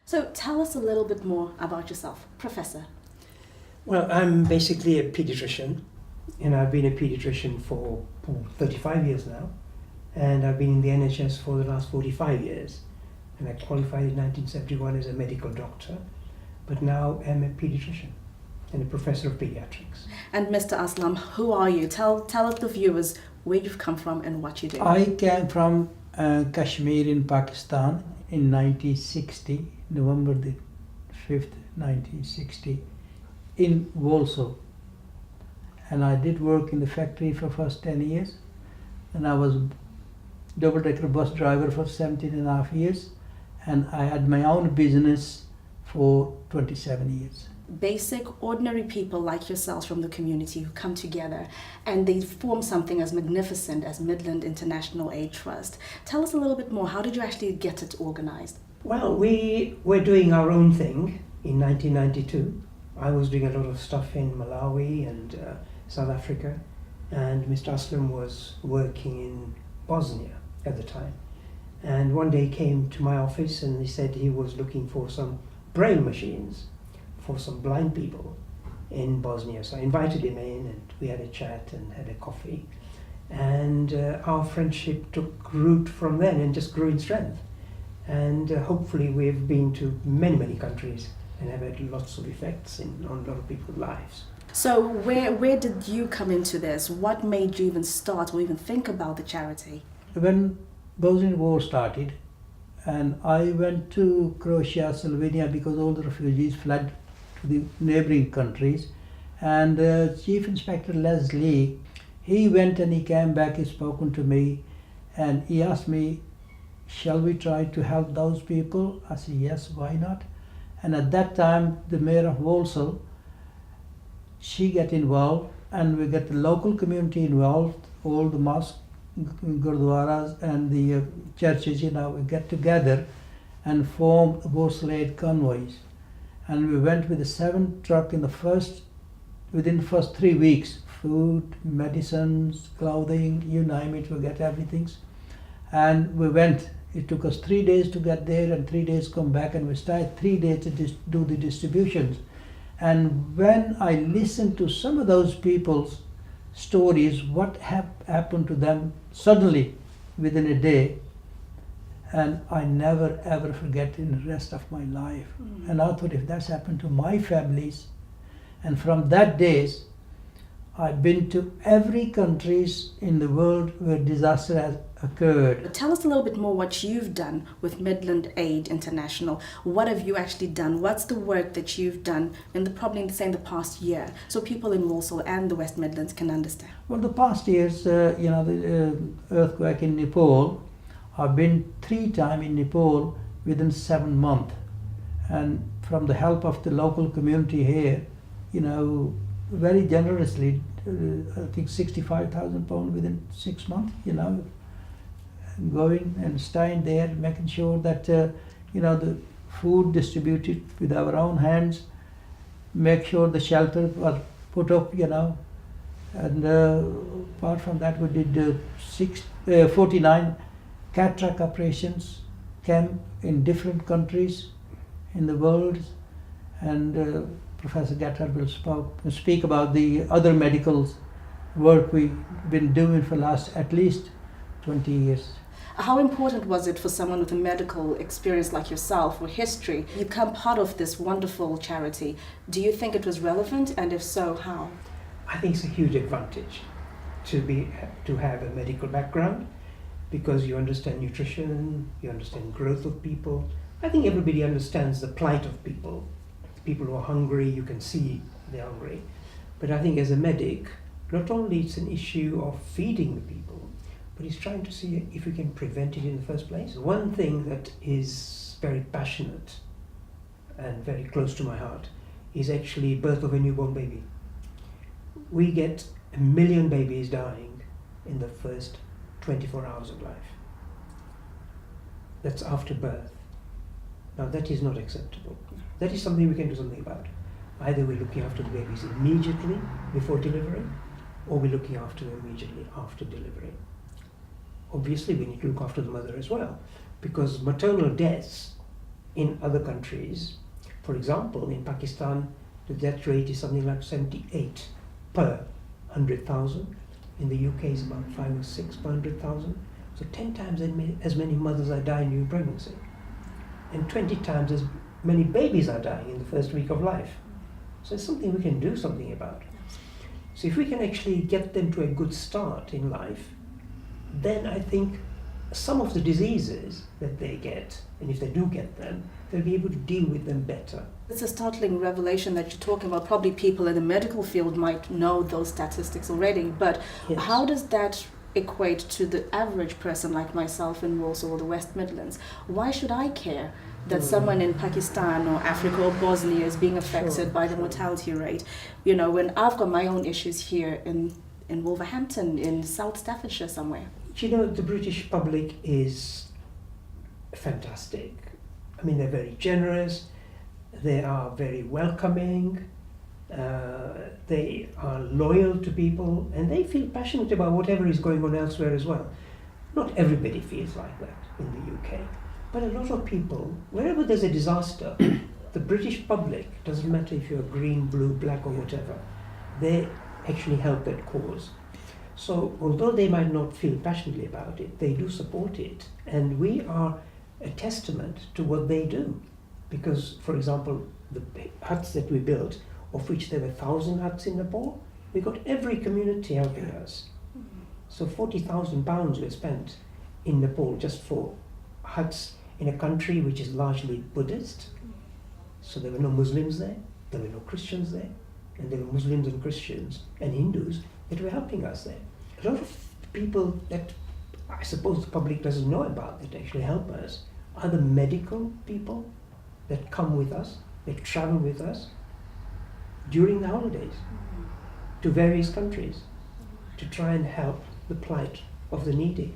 So tell us a little bit more about yourself, Professor. Well, I'm basically a pediatrician, and I've been a pediatrician for 35 years now, and I've been in the NHS for the last 45 years. And I qualified in 1971 as a medical doctor, but now I'm a pediatrician and a professor of pediatrics. And Mr. Aslam, who are you? Tell the viewers where you've come from and what you do. I came from Kashmir in Pakistan in 1960, November the 5th, 1960, in Walsall. And I did work in the factory for first 10 years. And I was double-decker bus driver for 17 and a half years. And I had my own business for 27 years. Basic, ordinary people like yourselves from the community who come together and they form something as magnificent as Midland International Aid Trust. Tell us a little bit more. How did you actually get it organized? Well, we were doing our own thing in 1992. I was doing a lot of stuff in Malawi and South Africa, and Mr. Aslam was working in Bosnia at the time. And one day he came to my office and he said he was looking for some braille machines for some blind people in Bosnia. So I invited him in and we had a chat and had a coffee. And our friendship took root from then and just grew in strength. And hopefully we've been to many, many countries and have had lots of effects on a lot of people's lives. So where did you come into this? What made you even start or even think about the charity? When Bosnian War started, and I went to Croatia, Slovenia, because all the refugees fled to the neighboring countries. And Chief Inspector Leslie, he went and he came back, he spoken to me, and he asked me, shall we try to help those people? I said, yes, why not? And at that time, the mayor of Walsall, she got involved, and we got the local community involved, all the mosques, gurdwaras and the churches, we get together and formed Walsall Aid convoys. And we went with a 7 truck within the first 3 weeks, food, medicines, clothing, you name it, we get everything. And we went, it took us 3 days to get there and 3 days come back, and we started 3 days to do the distributions. And when I listened to some of those people's stories, what happened to them suddenly within a day, and I never ever forget in the rest of my life. And I thought, if that's happened to my families, and from that days I've been to every countries in the world where disaster has occurred. Tell us a little bit more what you've done with Midland Aid International. What have you actually done? What's the work that you've done in the past year, so people in Walsall and the West Midlands can understand? Well, the past years, the earthquake in Nepal, I've been 3 times in Nepal within 7 months, and from the help of the local community here, very generously, I think £65,000 within 6 months, going and staying there, making sure that, the food distributed with our own hands, make sure the shelters are put up, and apart from that we did 49 cataract operations camp in different countries in the world, and Professor Gatter will speak about the other medical work we've been doing for last at least 20 years. How important was it for someone with a medical experience like yourself or history to become part of this wonderful charity? Do you think it was relevant, and if so, how? I think it's a huge advantage to have a medical background, because you understand nutrition, you understand growth of people. I think everybody understands the plight of people. People who are hungry, you can see they're hungry. But I think as a medic, not only it's an issue of feeding the people, but it's trying to see if we can prevent it in the first place. One thing that is very passionate and very close to my heart is actually birth of a newborn baby. We get 1 million babies dying in the first 24 hours of life. That's after birth. Now that is not acceptable. That is something we can do something about. Either we're looking after the babies immediately before delivery, or we're looking after them immediately after delivery. Obviously we need to look after the mother as well, because maternal deaths in other countries. For example, in Pakistan, the death rate is something like 78 per 100,000. In the UK, it's about 5 or 6 per 100,000. So 10 times as many mothers are dying during pregnancy, and 20 times as many babies are dying in the first week of life. So it's something we can do something about. So if we can actually get them to a good start in life, then I think some of the diseases that they get, and if they do get them, they'll be able to deal with them better. It's a startling revelation that you're talking about. Probably people in the medical field might know those statistics already, but Yes. how does that equate to the average person like myself in Warsaw or the West Midlands? Why should I care that someone in Pakistan or Africa or Bosnia is being affected by the mortality rate? You know, when I've got my own issues here in Wolverhampton, in South Staffordshire somewhere. You know, the British public is fantastic. I mean, they're very generous, they are very welcoming, they are loyal to people, and they feel passionate about whatever is going on elsewhere as well. Not everybody feels like that in the UK, but a lot of people, wherever there's a disaster, the British public, doesn't matter if you're green, blue, black or whatever, they actually help that cause. So although they might not feel passionately about it, they do support it, and we are a testament to what they do. Because, for example, the huts that we built, of which there were 1,000 huts in Nepal, we got every community helping us. So £40,000 were spent in Nepal just for huts in a country which is largely Buddhist. So there were no Muslims there were no Christians there, and there were Muslims and Christians and Hindus that were helping us there. A lot of people that I suppose the public doesn't know about that actually help us are the medical people that come with us, that travel with us during the holidays to various countries to try and help the plight of the needy.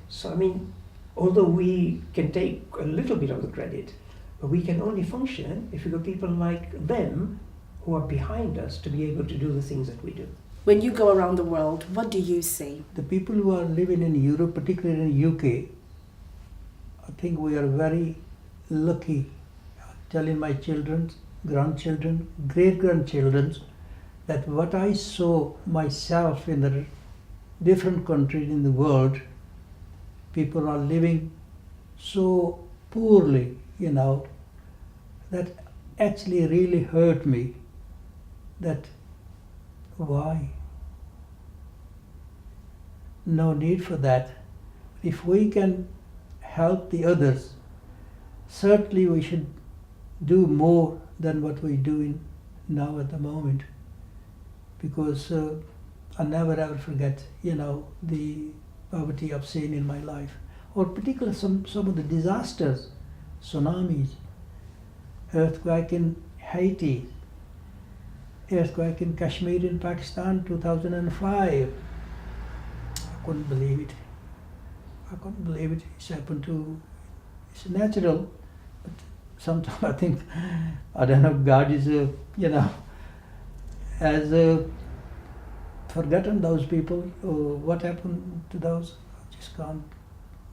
So I mean, although we can take a little bit of the credit, but we can only function if we've got people like them who are behind us to be able to do the things that we do. When you go around the world, what do you see? The people who are living in Europe, particularly in the UK, I think we are very lucky. Telling my children, grandchildren, great-grandchildren, that what I saw myself in the different countries in the world, people are living so poorly, you know, that actually really hurt me. That why? No need for that. If we can help the others, certainly we should do more than what we're doing now at the moment. Because I never ever forget, you know, the poverty I've seen in my life. Or particularly some of the disasters, tsunamis, earthquake in Haiti, earthquake in Kashmir in Pakistan, 2005. I couldn't believe it. I couldn't believe it. It's happened to, it's natural, but sometimes I think, I don't know, God is, has forgotten those people. What happened to those? I just can't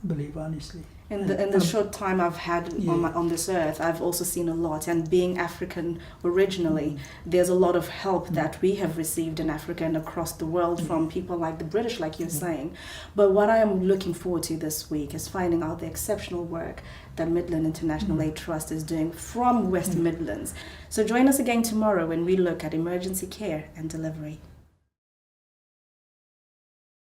believe, honestly. In the short time I've had Yeah. on this earth, I've also seen a lot. And being African originally, there's a lot of help that we have received in Africa and across the world from people like the British, like you're saying. But what I am looking forward to this week is finding out the exceptional work that Midland International Aid Trust is doing from West Midlands. So join us again tomorrow when we look at emergency care and delivery.